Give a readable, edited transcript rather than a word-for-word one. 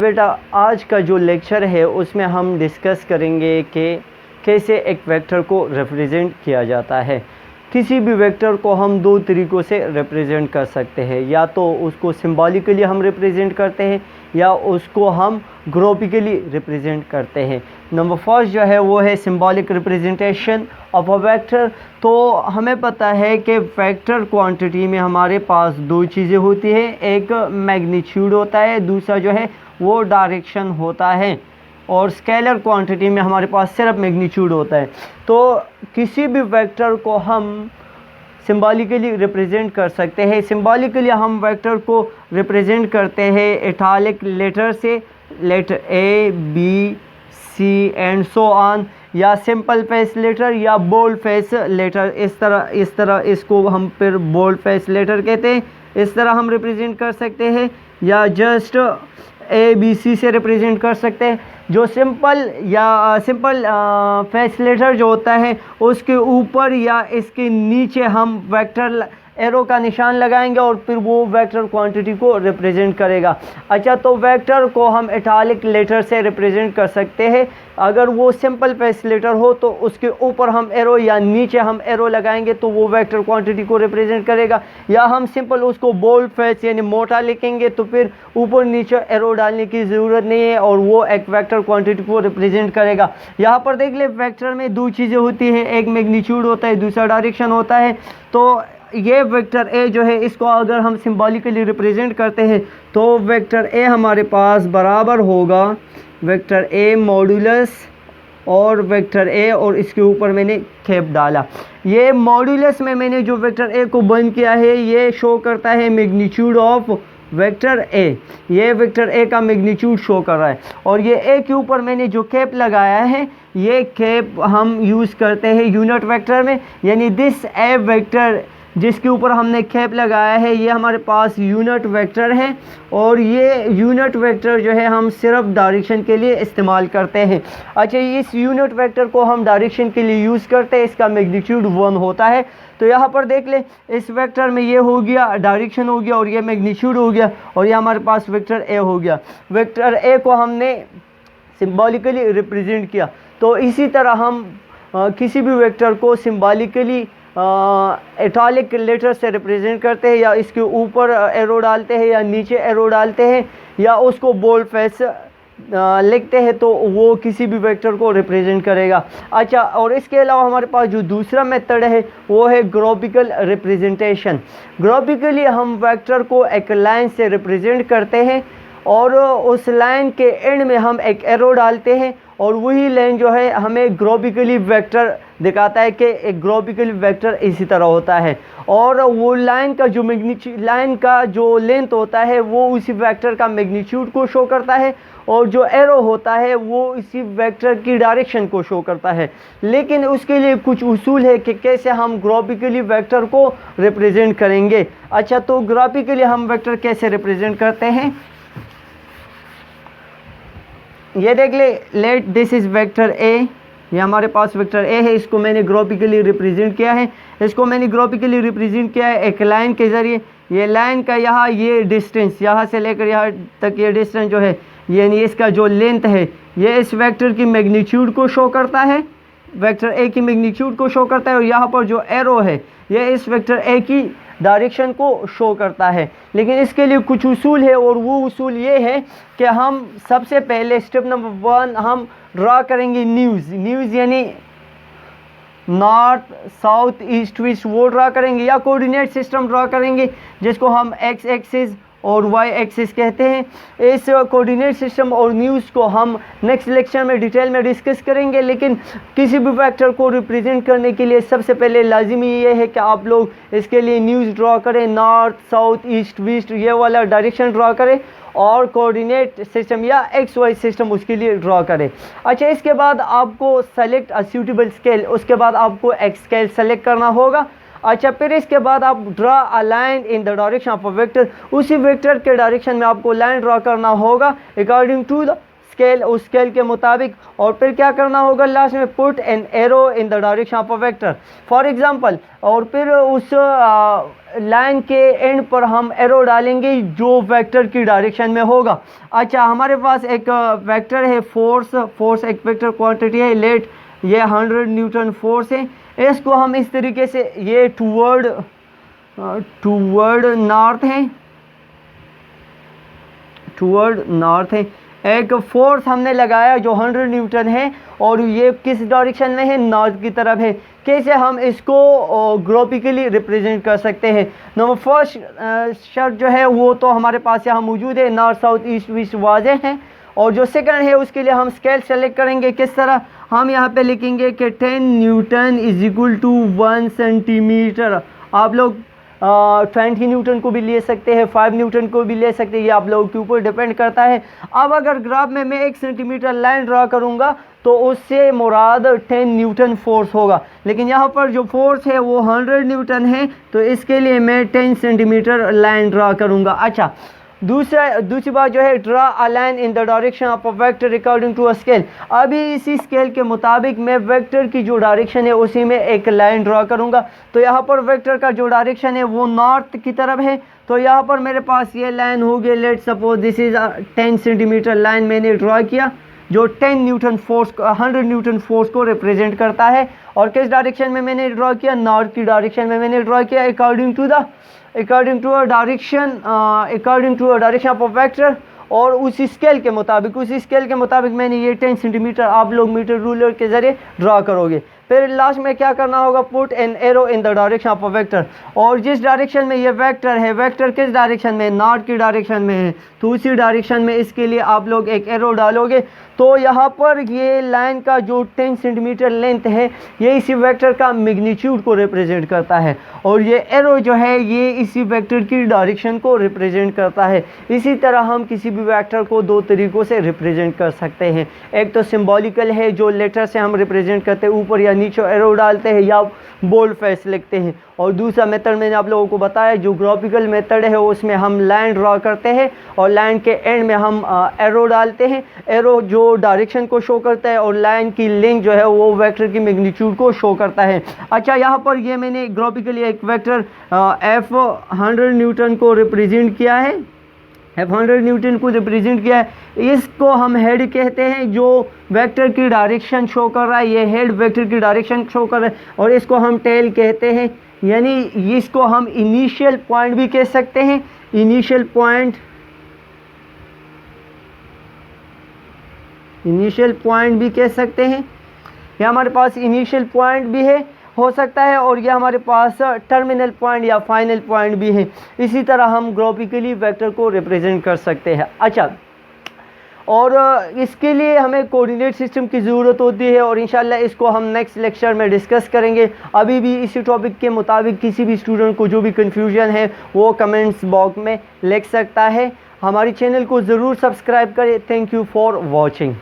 बेटा आज का जो लेक्चर है उसमें हम डिस्कस करेंगे कि कैसे एक वेक्टर को रिप्रेजेंट किया जाता है। किसी भी वेक्टर को हम दो तरीक़ों से रिप्रेजेंट कर सकते हैं, या तो उसको सिंबॉलिकली हम रिप्रेजेंट करते हैं या उसको हम ग्राफिकली रिप्रेजेंट करते हैं। नंबर फर्स्ट जो है वो है symbolic representation of a vector. तो हमें पता है कि वेक्टर क्वांटिटी में हमारे पास दो चीज़ें होती हैं, एक मैग्नीट्यूड होता है, दूसरा जो है वो डायरेक्शन होता है, और स्केलर क्वांटिटी में हमारे पास सिर्फ मैग्नीट्यूड होता है। तो किसी भी वेक्टर को हम सिंबॉलिकली रिप्रेजेंट कर सकते हैं। सिंबॉलिकली हम वेक्टर को रिप्रेजेंट करते हैं इटैलिक लेटर से, letter A B C and so on, या सिंपल फेस लेटर या बोल्ड फेस लेटर। इस तरह इसको हम फिर बोल्ड फेस लेटर कहते हैं। इस तरह हम रिप्रेजेंट कर सकते हैं, या जस्ट ए बी सी से रिप्रेजेंट कर सकते हैं। जो सिंपल फेस लेटर जो होता है उसके ऊपर या इसके नीचे हम वेक्टर एरो का निशान लगाएंगे और फिर वो वेक्टर क्वांटिटी को रिप्रेजेंट करेगा। अच्छा, तो वेक्टर को हम इटैलिक लेटर से रिप्रेजेंट कर सकते हैं। अगर वो सिंपल फेस लेटर हो तो उसके ऊपर हम एरो या नीचे हम एरो लगाएंगे तो वो वेक्टर क्वांटिटी को रिप्रेजेंट करेगा। या हम सिंपल उसको बोल्ड फेस यानी मोटा लिखेंगे तो फिर ऊपर नीचे एरो डालने की ज़रूरत नहीं है और वो एक वेक्टर क्वांटिटी को रिप्रेजेंट करेगा। यहाँ पर देख ले, वेक्टर में दो चीज़ें होती हैं, एक मैग्नीट्यूड होता है, दूसरा डायरेक्शन होता है। तो ये वेक्टर ए जो है इसको अगर हम सिंबॉलिकली रिप्रेजेंट करते हैं तो वेक्टर ए हमारे पास बराबर होगा वेक्टर ए मॉड्यूलस और वेक्टर ए, और इसके ऊपर मैंने कैप डाला। ये मॉड्यूलस में मैंने जो वेक्टर ए को बंद किया है ये शो करता है मैग्नीट्यूड ऑफ वेक्टर ए। ये वेक्टर ए का मैग्नीट्यूड शो कर रहा है, और ये ए के ऊपर मैंने जो कैप लगाया है ये कैप हम यूज़ करते हैं यूनिट वेक्टर में, यानी दिस ए वेक्टर जिसके ऊपर हमने कैप लगाया है ये हमारे पास यूनिट वेक्टर है। और ये यूनिट वेक्टर जो है हम सिर्फ डायरेक्शन के लिए इस्तेमाल करते हैं। अच्छा, इस यूनिट वेक्टर को हम डायरेक्शन के लिए यूज़ करते हैं, इसका मैग्नीट्यूड 1 होता है। तो यहाँ पर देख ले, इस वेक्टर में ये हो गया डायरेक्शन हो गया और ये मैग्नीट्यूड हो गया, और ये हमारे पास वेक्टर ए हो गया। वेक्टर ए को हमने सिंबॉलिकली रिप्रेजेंट किया। तो इसी तरह हम किसी भी वेक्टर को सिंबॉलिकली इटैलिक लेटर से रिप्रेजेंट करते हैं, या इसके ऊपर एरो डालते हैं या नीचे एरो डालते हैं, या उसको बोल्ड फेस लिखते हैं तो वो किसी भी वेक्टर को रिप्रेजेंट करेगा। अच्छा, और इसके अलावा हमारे पास जो दूसरा मेथड है वो है ग्राफिकल रिप्रेजेंटेशन। ग्राफिकली हम वेक्टर को एक लाइन से रिप्रेजेंट करते हैं और उस लाइन के एंड में हम एक एरो डालते हैं, और वही लाइन जो है हमें ग्राफिकली वेक्टर दिखाता है कि एक ग्राफिकली वेक्टर इसी तरह होता है। और वो लाइन का जो लाइन का जो लेंथ होता है वो उसी वेक्टर का मैग्नीट्यूड को शो करता है, और जो एरो होता है वो इसी वेक्टर की डायरेक्शन को शो करता है। लेकिन उसके लिए कुछ उसूल है कि कैसे हम ग्राफिकली वेक्टर को रिप्रेजेंट करेंगे। अच्छा, तो ग्राफिकली हम वेक्टर कैसे रिप्रेजेंट करते हैं ये देख ले। Let this is vector A, ये हमारे पास वेक्टर ए है, इसको मैंने ग्राफिकली रिप्रेजेंट किया है। इसको मैंने ग्राफिकली रिप्रेजेंट किया है एक लाइन के ज़रिए। ये लाइन का यहाँ ये डिस्टेंस, यहाँ से लेकर यहाँ तक ये डिस्टेंस जो है यानी इसका जो लेंथ है ये इस वेक्टर की मैग्नीट्यूड को शो करता है, वेक्टर ए की मैग्नीट्यूड को शो करता है। और यहाँ पर जो एरो है ये इस वेक्टर ए की डायरेक्शन को शो करता है। लेकिन इसके लिए कुछ उसूल है, और वो उसूल ये है कि हम सबसे पहले स्टेप नंबर 1 हम ड्रा करेंगे न्यूज़ यानी नॉर्थ साउथ ईस्ट वेस्ट वो ड्रा करेंगे, या कोऑर्डिनेट सिस्टम ड्रा करेंगे जिसको हम एक्स एक्सिस और वाई एक्सिस कहते हैं। इस कोऑर्डिनेट सिस्टम और न्यूज़ को हम नेक्स्ट लेक्चर में डिटेल में डिस्कस करेंगे। लेकिन किसी भी वेक्टर को रिप्रेजेंट करने के लिए सबसे पहले लाजिमी ये है कि आप लोग इसके लिए न्यूज़ ड्रा करें, नॉर्थ साउथ ईस्ट वेस्ट ये वाला डायरेक्शन ड्रा करें, और कोऑर्डिनेट सिस्टम या एक्स वाई सिस्टम उसके लिए ड्रा करें। अच्छा, इसके बाद आपको सेलेक्ट अ सूटेबल स्केल, उसके बाद आपको एक स्केल सेलेक्ट करना होगा। अच्छा, फिर इसके बाद आप draw a line in the direction of a vector, उसी वेक्टर के डायरेक्शन में आपको लाइन ड्रा करना होगा अकॉर्डिंग टू द स्केल, उस स्केल के मुताबिक, और फिर क्या करना होगा लास्ट में, put an arrow in the direction of a vector for example, और फिर उस लाइन के एंड पर हम एरो डालेंगे जो वेक्टर की डायरेक्शन में होगा। अच्छा, हमारे पास एक वेक्टर है फोर्स एक वेक्टर क्वांटिटी है, लेट ये 100 न्यूटन फोर्स है। इसको हम इस तरीके से, ये टूवर्ड नॉर्थ है, एक फोर्स हमने लगाया जो 100 न्यूटन है और ये किस डायरेक्शन में है, नॉर्थ की तरफ है। कैसे हम इसको ग्राफिकली रिप्रेजेंट कर सकते हैं? नंबर फर्स्ट शर्त जो है वो तो हमारे पास यहाँ मौजूद है, नॉर्थ साउथ ईस्ट वेस्ट वाज़े हैं। और जो सेकंड है उसके लिए हम स्केल सेलेक्ट करेंगे। किस तरह? हम यहाँ पे लिखेंगे कि 10 newton is equal to 1 centimetre. आप लोग 20 न्यूटन को भी ले सकते हैं, 5 न्यूटन को भी ले सकते हैं, ये आप लोगों के ऊपर डिपेंड करता है। अब अगर ग्राफ में मैं 1 सेंटीमीटर लाइन ड्रा करूँगा तो उससे मुराद 10 न्यूटन फोर्स होगा, लेकिन यहाँ पर जो फोर्स है वो 100 न्यूटन है, तो इसके लिए मैं 10 सेंटीमीटर लाइन ड्रा करूँगा। अच्छा, दूसरी बात जो है, draw a line in the direction of a vector according to a scale. अभी इसी स्केल के मुताबिक मैं वेक्टर की जो डायरेक्शन है उसी में एक लाइन ड्रा करूंगा। तो यहाँ पर वेक्टर का जो डायरेक्शन है वो नॉर्थ की तरफ है, तो यहाँ पर मेरे पास ये लाइन होगी, let suppose this is 10 centimetre line मैंने ड्रा किया जो 10 न्यूटन फोर्स 100 न्यूटन फोर्स को रिप्रेजेंट करता है। और किस डायरेक्शन में मैंने ड्रा किया? नॉर्थ की डायरेक्शन में मैंने ड्रा किया, according to a direction of a vector. और उसी स्केल के मुताबिक मैंने ये 10 सेंटीमीटर आप लोग मीटर रूलर के ज़रिए ड्रा करोगे। फिर लास्ट में क्या करना होगा? Put an arrow in the direction of a vector. और जिस डायरेक्शन में ये वेक्टर है, वेक्टर किस डायरेक्शन में? नॉर्थ की डायरेक्शन में है, तो उसी डायरेक्शन में इसके लिए आप लोग एक एरो डालोगे। तो यहाँ पर ये लाइन का जो 10 सेंटीमीटर लेंथ है ये इसी वेक्टर का मैग्नीट्यूड को रिप्रेजेंट करता है, और ये एरो जो है ये इसी वेक्टर की डायरेक्शन को रिप्रेजेंट करता है। इसी तरह हम किसी भी वेक्टर को दो तरीक़ों से रिप्रेजेंट कर सकते हैं। एक तो सिंबॉलिकल है, जो लेटर से हम रिप्रेजेंट करते हैं, ऊपर या नीचे एरो डालते हैं या बोल्ड फेस लिखते हैं। और दूसरा मेथड मैंने आप लोगों को बताया जो ग्राफिकल मेथड है, उसमें हम लाइन ड्रा करते हैं और लाइन के एंड में हम एरो डालते हैं। एरो जो डायरेक्शन को शो करता है और लाइन की लेंथ जो है वो वेक्टर की मैग्नीट्यूड को शो करता है। अच्छा, यहाँ पर ये मैंने ग्राफिकली एक वेक्टर F100 न्यूटन को रिप्रेजेंट किया है, इसको हम हेड कहते हैं, जो वेक्टर की डायरेक्शन शो कर रहा है, ये हेड वेक्टर की डायरेक्शन शो कर रहा है। और इसको हम टेल कहते हैं, यानी इसको हम इनिशियल पॉइंट भी कह सकते हैं, इनिशियल पॉइंट भी कह सकते हैं। ये हमारे पास इनिशियल पॉइंट भी है, हो सकता है, और ये हमारे पास टर्मिनल पॉइंट या फाइनल पॉइंट भी है। इसी तरह हम ग्राफिकली वेक्टर को रिप्रेजेंट कर सकते हैं। अच्छा, और इसके लिए हमें कोऑर्डिनेट सिस्टम की ज़रूरत होती है, और इंशाल्लाह इसको हम नेक्स्ट लेक्चर में डिस्कस करेंगे। अभी भी इसी टॉपिक के मुताबिक किसी भी स्टूडेंट को जो भी कन्फ्यूजन है वो कमेंट्स बॉक्स में लिख सकता है। हमारी चैनल को ज़रूर सब्सक्राइब करें। Thank you for watching.